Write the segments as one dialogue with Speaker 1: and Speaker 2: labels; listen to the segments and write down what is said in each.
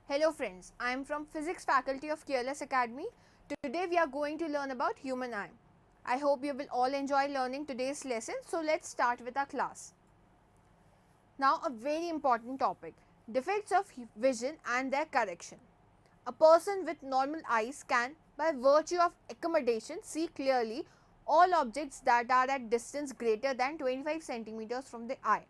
Speaker 1: Hello friends, I am from Physics faculty of Careless Academy. Today we are going to learn about human eye. I hope you will all enjoy learning today's lesson, so let's start with our class. Now a very important topic, defects of vision and their correction. A person with normal eyes can, by virtue of accommodation, see clearly all objects that are at distance greater than 25 centimeters from the eye.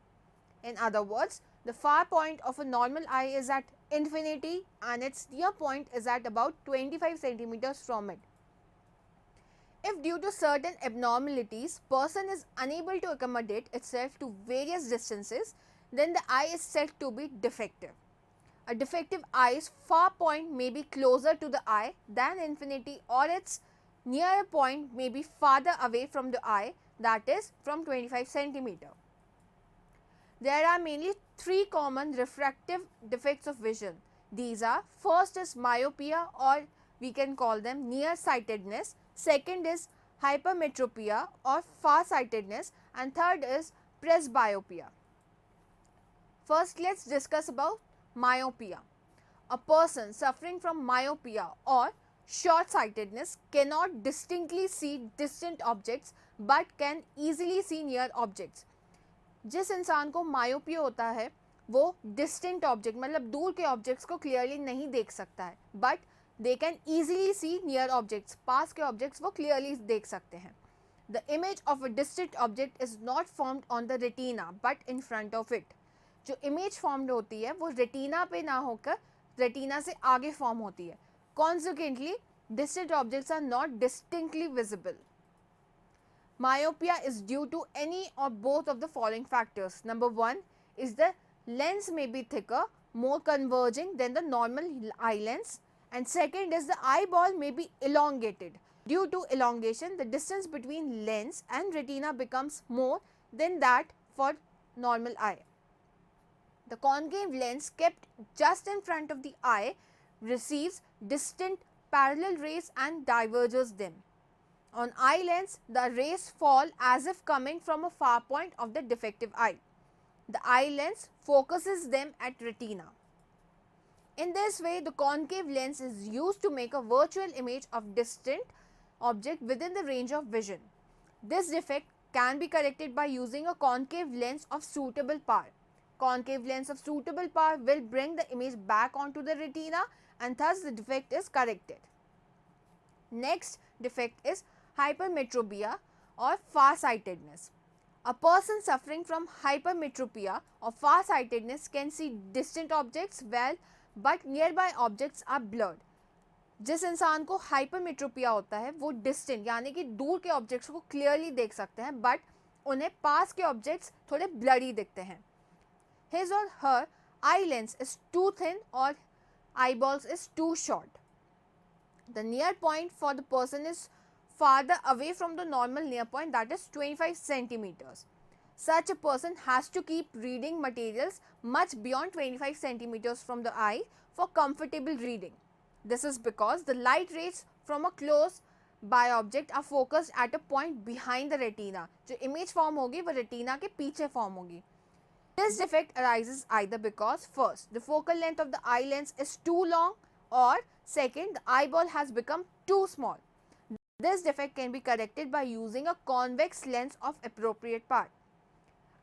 Speaker 1: In other words, the far point of a normal eye is at infinity and its near point is at about 25 centimeters from it. If due to certain abnormalities, person is unable to accommodate itself to various distances, then the eye is said to be defective. A defective eye's far point may be closer to the eye than infinity, or its nearer point may be farther away from the eye, that is from 25 centimeter. There are mainly three common refractive defects of vision. These are, first is myopia, or we can call them nearsightedness, second is hypermetropia or farsightedness, and third is presbyopia. First, let's discuss about myopia. A person suffering from myopia or short-sightedness cannot distinctly see distant objects but can easily see near objects. जिस इंसान को myopia होता है वो distant object मतलब दूर के objects को क्लियरली नहीं देख सकता है, but they can easily see near objects, पास के ऑब्जेक्ट्स वो क्लियरली देख सकते हैं. The image of a distant object is not formed on the retina but in front of it. जो इमेज फॉर्म्ड होती है वो रेटिना पे ना होकर रेटिना से आगे फॉर्म होती है. Consequently distant objects are not distinctly visible. Myopia is due to any or both of the following factors. Number one is the lens may be thicker, more converging than the normal eye lens, and second is the eyeball may be elongated. Due to elongation, the distance between lens and retina becomes more than that for normal eye. The concave lens kept just in front of the eye receives distant parallel rays and diverges them. On eye lens, the rays fall as if coming from a far point of the defective eye. The eye lens focuses them at retina. In this way, the concave lens is used to make a virtual image of distant object within the range of vision. This defect can be corrected by using a concave lens of suitable power. Concave lens of suitable power will bring the image back onto the retina and thus the defect is corrected. Next defect is hypermetropia or farsightedness. A person suffering from hypermetropia or farsightedness can see distant objects well but nearby objects are blurred. जिस इंसान को hypermetropia होता है वो distant यानी कि दूर के ऑब्जेक्ट्स को क्लियरली देख सकते हैं बट उन्हें पास के ऑब्जेक्ट्स थोड़े ब्लरी दिखते हैं. His or her eye lens is too thin or eyeballs is too short. The near point for the person is farther away from the normal near point, that is 25 centimeters. Such a person has to keep reading materials much beyond 25 centimeters from the eye for comfortable reading. This is because the light rays from a close by object are focused at a point behind the retina. जो image form होगी वो retina के पीछे form होगी. This defect arises either because first the focal length of the eye lens is too long, or second the eyeball has become too small. This defect can be corrected by using a convex lens of appropriate part.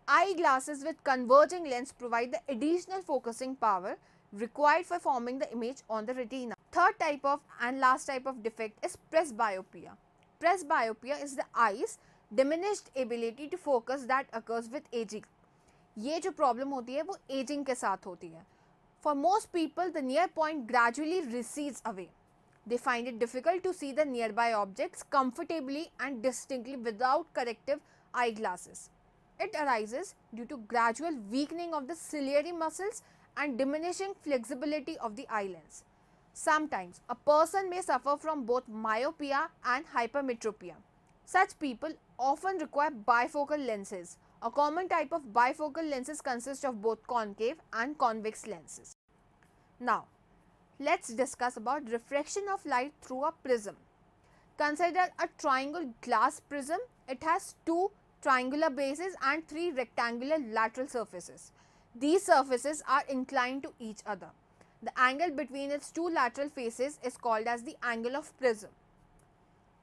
Speaker 1: Eyeglasses with converging lens provide the additional focusing power required for forming the image on the retina. Third type of and last type of defect is presbyopia. Presbyopia is the eye's diminished ability to focus that occurs with aging. ये जो problem होती है वो ageing के साथ होती है. For most people, the near point gradually recedes away. They find it difficult to see the nearby objects comfortably and distinctly without corrective eyeglasses. It arises due to gradual weakening of the ciliary muscles and diminishing flexibility of the eye lens. Sometimes, a person may suffer from both myopia and hypermetropia. Such people often require bifocal lenses. A common type of bifocal lenses consists of both concave and convex lenses. Now, let's discuss about refraction of light through a prism. Consider a triangle glass prism. It has two triangular bases and three rectangular lateral surfaces. These surfaces are inclined to each other. The angle between its two lateral faces is called as the angle of prism.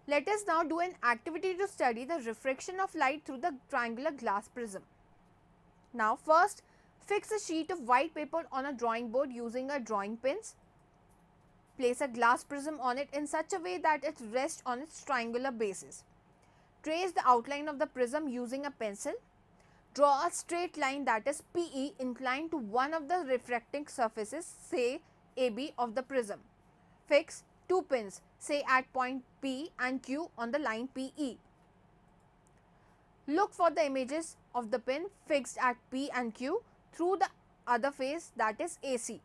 Speaker 1: Let us now do an activity to study the refraction of light through the triangular glass prism. Now first, fix a sheet of white paper on a drawing board using a drawing pins. Place a glass prism on it in such a way that it rests on its triangular basis. Trace the outline of the prism using a pencil. Draw a straight line, that is PE, inclined to one of the refracting surfaces, say AB, of the prism. Fix two pins, say at point P and Q on the line PE. Look for the images of the pin fixed at P and Q through the other face, that is AC.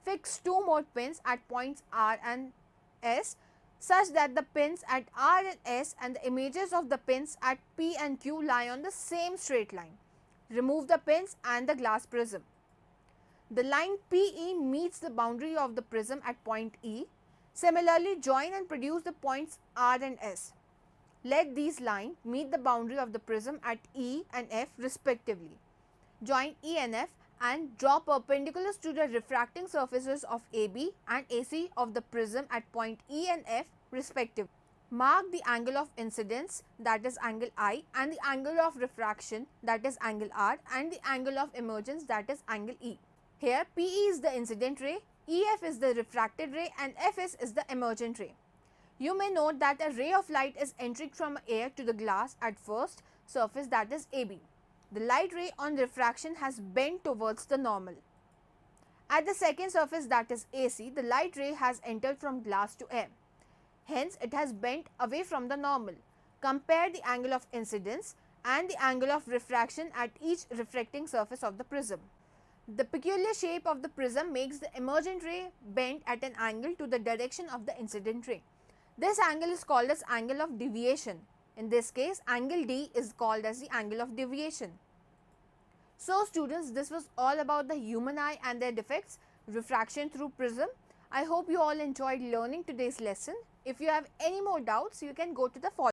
Speaker 1: Fix two more pins at points R and S such that the pins at R and S and the images of the pins at P and Q lie on the same straight line. Remove the pins and the glass prism. The line PE meets the boundary of the prism at point E. Similarly, join and produce the points R and S. Let these lines meet the boundary of the prism at E and F respectively. Join E and F and draw perpendiculars to the refracting surfaces of AB and AC of the prism at point E and F respectively. Mark the angle of incidence, that is angle I, and the angle of refraction, that is angle R, and the angle of emergence, that is angle E. Here PE is the incident ray, EF is the refracted ray, and FS is the emergent ray. You may note that a ray of light is entering from air to the glass at first surface, that is AB. The light ray on refraction has bent towards the normal. At the second surface, that is AC, the light ray has entered from glass to air. Hence, it has bent away from the normal. Compare the angle of incidence and the angle of refraction at each refracting surface of the prism. The peculiar shape of the prism makes the emergent ray bend at an angle to the direction of the incident ray. This angle is called as angle of deviation. In this case, angle D is called as the angle of deviation. So students, this was all about the human eye and their defects, refraction through prism. I hope you all enjoyed learning today's lesson. If you have any more doubts, you can go to the following